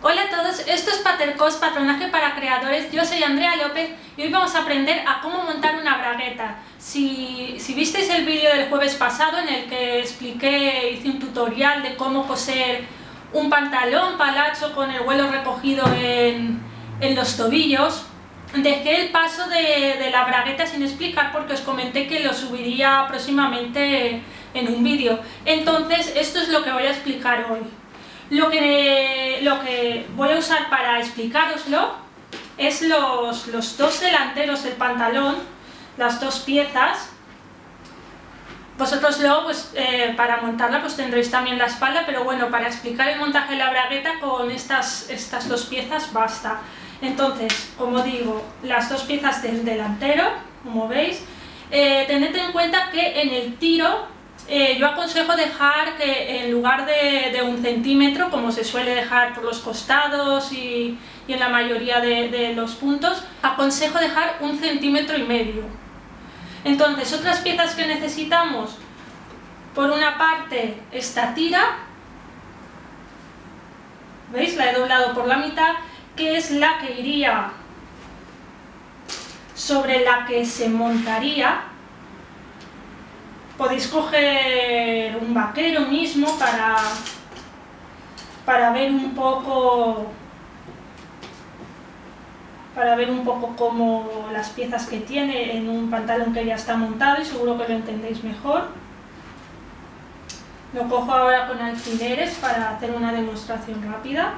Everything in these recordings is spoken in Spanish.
Hola a todos, esto es Patercos, patronaje para creadores. Yo soy Andrea López y hoy vamos a aprender a cómo montar una bragueta. Si visteis el vídeo del jueves pasado en el que hice un tutorial de cómo coser un pantalón palacho con el vuelo recogido en los tobillos, dejé el paso de la bragueta sin explicar porque os comenté que lo subiría próximamente en un vídeo. Entonces esto es lo que voy a explicar hoy. Lo que voy a usar para explicároslo es los dos delanteros del pantalón, las dos piezas. Vosotros luego para montarla tendréis también la espalda, pero bueno, para explicar el montaje de la bragueta con estas dos piezas basta. Entonces, como digo, las dos piezas del delantero, como veis, tened en cuenta que en el tiro yo aconsejo dejar que en lugar de 1 centímetro, como se suele dejar por los costados y en la mayoría de los puntos, aconsejo dejar 1,5 centímetros. Entonces, otras piezas que necesitamos, por una parte esta tira, ¿veis? La he doblado por la mitad, que es la que iría sobre la que se montaría. Podéis coger un vaquero mismo para ver un poco cómo las piezas que tiene en un pantalón que ya está montado, y seguro que lo entendéis mejor. Lo cojo ahora con alfileres para hacer una demostración rápida.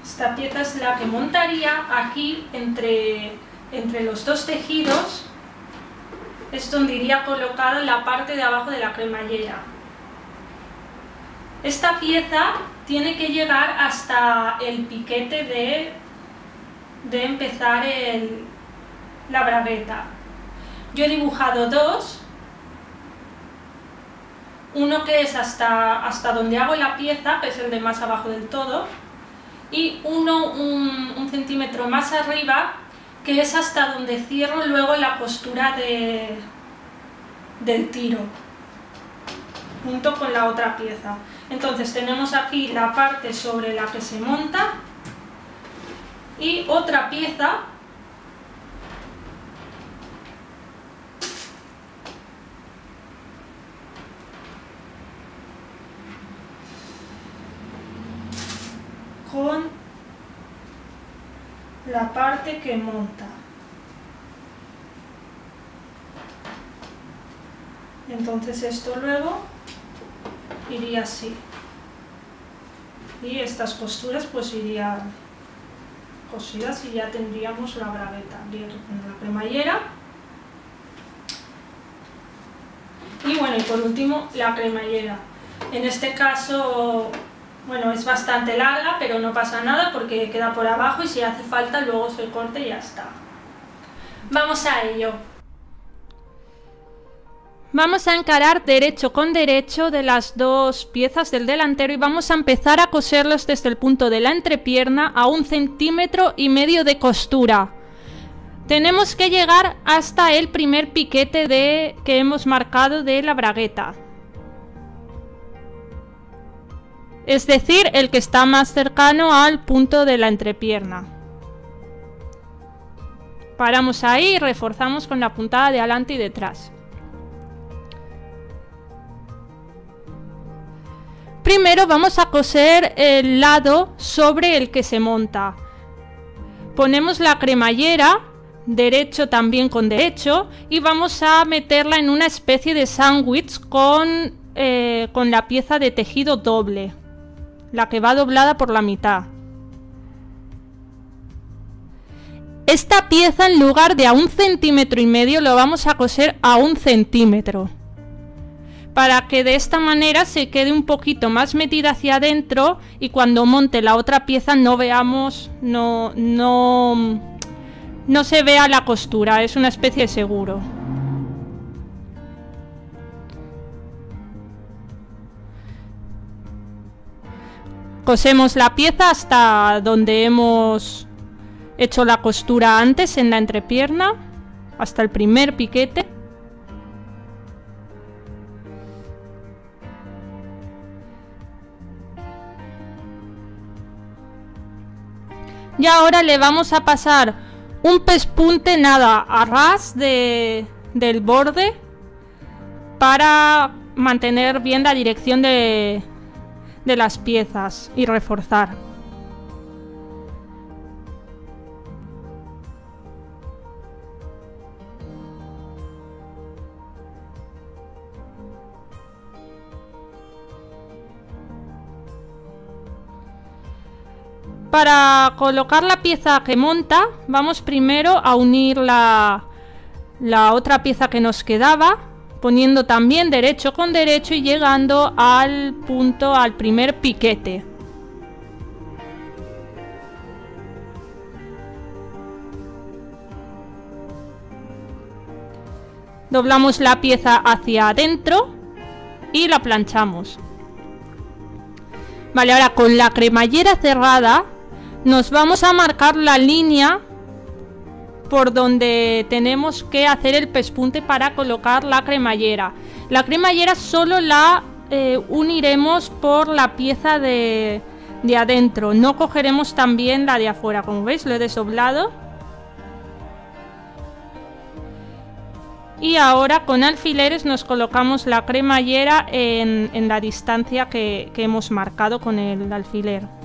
Esta pieza es la que montaría aquí entre los dos tejidos, es donde iría colocada la parte de abajo de la cremallera. Esta pieza tiene que llegar hasta el piquete de empezar la bragueta. Yo he dibujado dos, uno que es hasta donde hago la pieza, que es el de más abajo del todo, y uno un centímetro más arriba, que es hasta donde cierro luego la costura del tiro, junto con la otra pieza. Entonces tenemos aquí la parte sobre la que se monta y otra pieza con la parte que monta. Entonces esto luego iría así y estas costuras pues irían cosidas y ya tendríamos la bragueta. Habría que poner la cremallera y bueno, y por último la cremallera. En este caso, bueno, es bastante larga, pero no pasa nada porque queda por abajo y si hace falta luego se corta y ya está. Vamos a ello. Vamos a encarar derecho con derecho de las dos piezas del delantero y vamos a empezar a coserlos desde el punto de la entrepierna a 1,5 centímetros de costura. Tenemos que llegar hasta el primer piquete que hemos marcado de la bragueta. Es decir, el que está más cercano al punto de la entrepierna. Paramos ahí y reforzamos con la puntada de adelante y detrás. Primero vamos a coser el lado sobre el que se monta. Ponemos la cremallera, derecho también con derecho, y vamos a meterla en una especie de sándwich con la pieza de tejido doble, la que va doblada por la mitad. Esta pieza, en lugar de a 1,5 centímetros, lo vamos a coser a 1 centímetro, para que de esta manera se quede un poquito más metida hacia adentro y cuando monte la otra pieza no veamos, no se vea la costura, es una especie de seguro. Cosemos la pieza hasta donde hemos hecho la costura antes en la entrepierna, hasta el primer piquete. Y ahora le vamos a pasar un pespunte nada a ras del borde para mantener bien la dirección de las piezas y reforzar. Para colocar la pieza que monta, vamos primero a unir la otra pieza que nos quedaba, poniendo también derecho con derecho y llegando al punto, al primer piquete. Doblamos la pieza hacia adentro y la planchamos. Vale, ahora con la cremallera cerrada nos vamos a marcar la línea por donde tenemos que hacer el pespunte para colocar la cremallera. La cremallera solo la uniremos por la pieza de adentro, no cogeremos también la de afuera. Como veis, lo he desdoblado. Y ahora con alfileres nos colocamos la cremallera en la distancia que hemos marcado con el alfiler.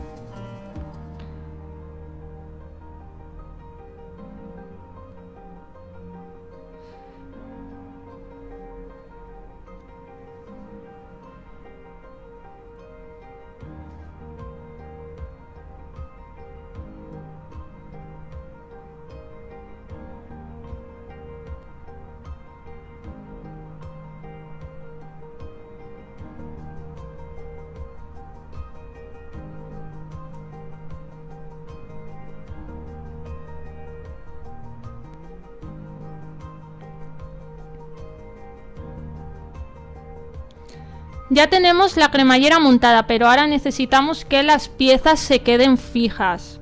Ya tenemos la cremallera montada, pero ahora necesitamos que las piezas se queden fijas.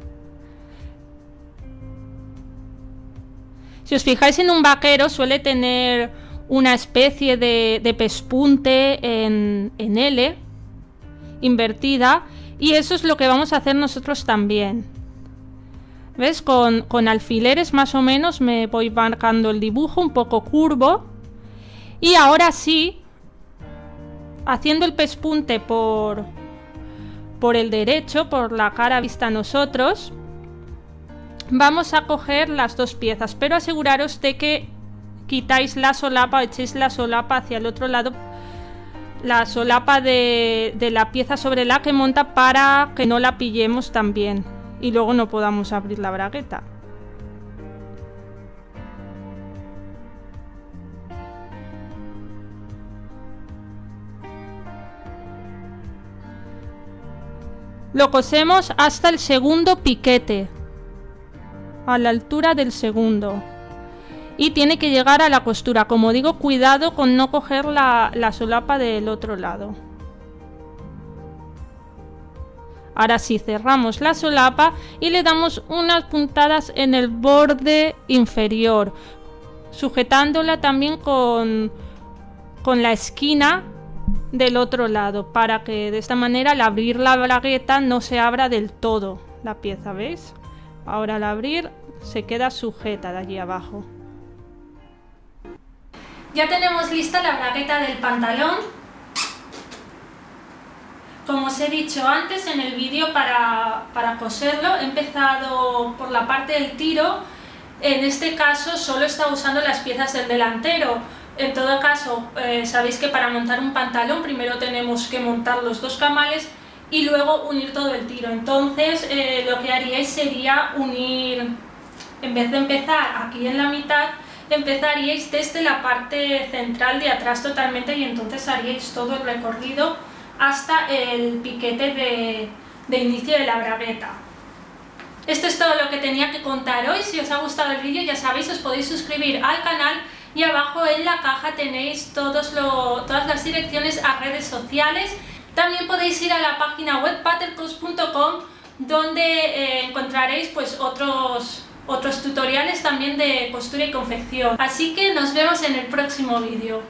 Si os fijáis en un vaquero suele tener una especie de pespunte en L, invertida, y eso es lo que vamos a hacer nosotros también. ¿Ves? Con alfileres más o menos me voy marcando el dibujo un poco curvo. Y ahora sí, haciendo el pespunte por el derecho, por la cara vista a nosotros, vamos a coger las dos piezas, pero aseguraros de que quitáis la solapa, echéis la solapa hacia el otro lado, la solapa de la pieza sobre la que monta, para que no la pillemos también y luego no podamos abrir la bragueta. Lo cosemos hasta el segundo piquete, a la altura del segundo, y tiene que llegar a la costura. Como digo, cuidado con no coger la solapa del otro lado. Ahora sí, cerramos la solapa y le damos unas puntadas en el borde inferior, sujetándola también con la esquina del otro lado, para que de esta manera al abrir la bragueta no se abra del todo la pieza. ¿Veis? Ahora al abrir se queda sujeta de allí abajo. Ya tenemos lista la bragueta del pantalón. Como os he dicho antes en el vídeo, para coserlo he empezado por la parte del tiro. En este caso solo estaba usando las piezas del delantero. En todo caso, sabéis que para montar un pantalón primero tenemos que montar los dos camales y luego unir todo el tiro. Entonces lo que haríais sería unir, en vez de empezar aquí en la mitad, empezaríais desde la parte central de atrás totalmente, y entonces haríais todo el recorrido hasta el piquete de inicio de la bragueta. Esto es todo lo que tenía que contar hoy. Si os ha gustado el vídeo, ya sabéis, os podéis suscribir al canal y abajo en la caja tenéis todas las direcciones a redes sociales. También podéis ir a la página web patercos.com, donde encontraréis pues otros tutoriales también de costura y confección. Así que nos vemos en el próximo vídeo.